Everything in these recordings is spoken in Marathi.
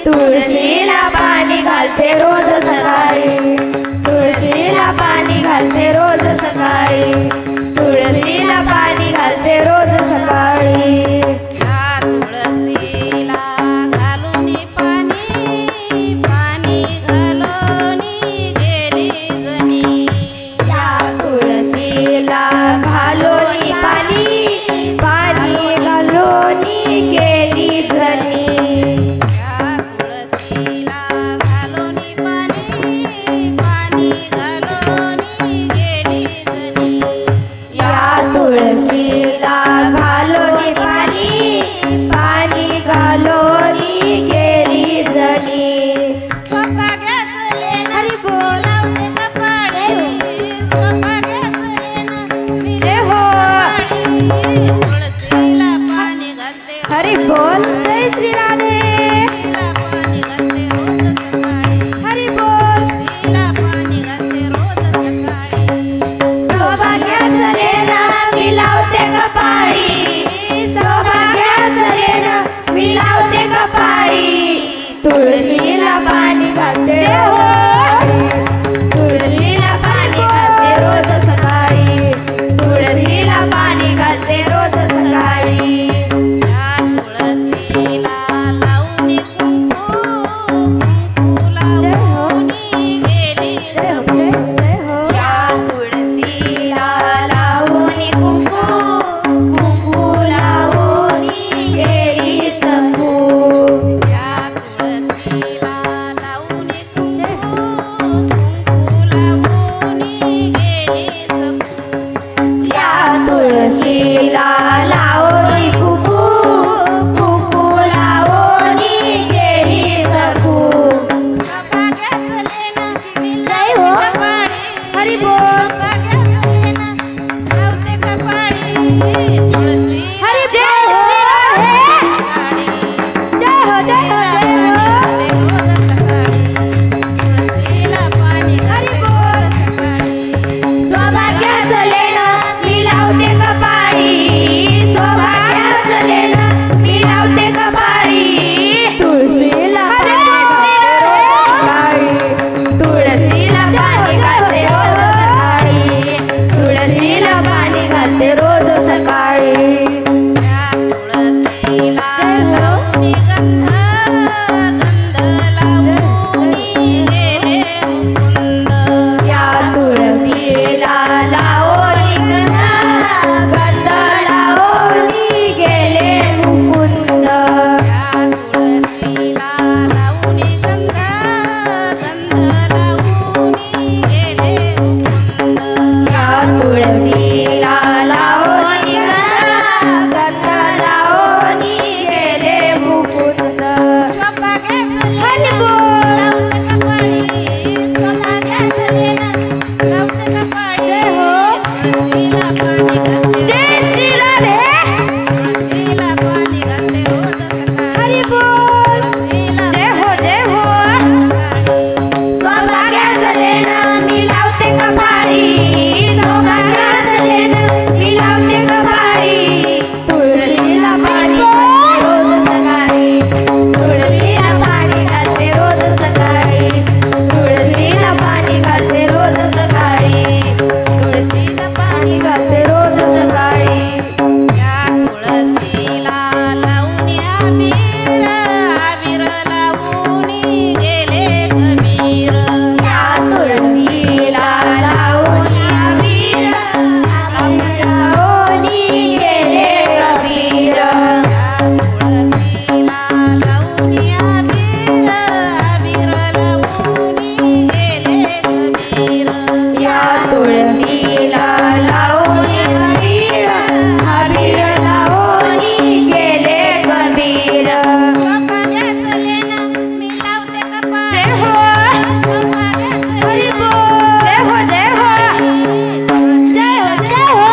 तुळशीला पाणी घालते रोज सकाळी, तुळशीला पाणी घालते रोज सकाळी, तुळशीला पाणी घालते रोज सकाळी। या तुळशीला घालून पाणी, पाणी घालून गेली जणी, या तुळशीला घालून पाणी, पाणी घालून गेली जणी। तुळशीला घालून पाणी, पाणी घालून गेली जणी। सौभाग्याचले ना बोलावते कपाळी, सौभाग्याचले ना मिले हो, तुळशीला पाणी घालते हरी बोल जय श्री राधे। पाणी घालते रोज सकाळी, हरी बोल तिला पाणी घालते रोज सकाळी। सौभाग्याचले ना मिलावते कपाळी, सौभाग्याचले ना मिलावते कपाळी, तुळशीला पाणी घालते हो, तुळशीला पाणी घालते रोज सकाळी, तुळशीला पाणी घालते रोज सकाळी। या तुळशीला लावून कुंकू, कुंकू लावून गेली जणी, या तुळशीला लावून कुंकू, कुंकू लावून गेली सखू। या तुळशीला लावून कुंकू, कुंकू लावून गेली सखू। या तुळशीला लावून कुंकू, कुंकू लावून गेली सखू। सौभाग्याचले ना जय हो कपाळी, हरी बोल सौभाग्याचले ना लावते कपाळी, तुळशी हरी बोल जय हो जय हो जय हो। पाणी घालते रोज सकाळी, सौभाग्याचले ना मिलावते कपाळी, सौभाग्याचले ना मिलावते कपाळी, तुळशीला तुळशीला पाणी घालते रोज सकाळी, तुळशीला पाणी घालते रोज सकाळी। या तुळशीला लावून गंध, गंध लावून गेले मुकुंद, या तुळशीला लावून गंध, गंध लावून गेले मुकुंद। या तुळशीला लावून गंध, गंध लावून गेले मुकुंद, या तुळशीला लावून गंध, गंध लावून गेले मुकुंद। सौभाग्याचले ना लावते कपाळी, सौभाग्याचले ना लावते कपाळी, तुळशीला पाणी घालते जय श्री राधे तुळशीला पाणी घालते रोज सकाळी, हरी बोल तुळशीला जय हो जय हो। सकाळी। सौभाग्याचले ना मिलावते कपाळी, सौभाग्याचले ना मिलावते कपाळी, तुळशीला पाणी घालते रोज सकाळी, तुळशीला पाणी घालते रोज सकाळी, तुळशीला पाणी घालते रोज सकाळी, तुळशीला पाणी घालते रोज सकाळी। या तुळशीला लावून अबीर, अबीर लावून गेले कबीर, या तुळशीला लावून अबीर, अबीर लावून गेले कबीर। या तुळशीला लावून अबीर, अबीर लावून गेले कबीर, या तुळशीला लावून अबीर, अबीर लावून गेले कबीर। सौभाग्याचले ना मी लावते कपाळी, जय हो सौभाग्याचले हरी बोल जय हो जय हो जय हो जय हो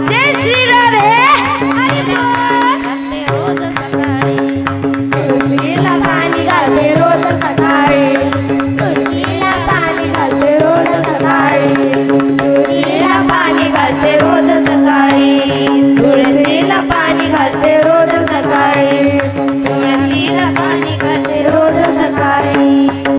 जय श्री राधे हरी बोल। घालते रोज सकाळी, तुळशीला पाणी घालते रोज सकाळी, तुळशीला पाणी घालते रोज सकाळी, तुळशीला पाणी घालते रोज सकाळी, तुळशीला पाणी घालते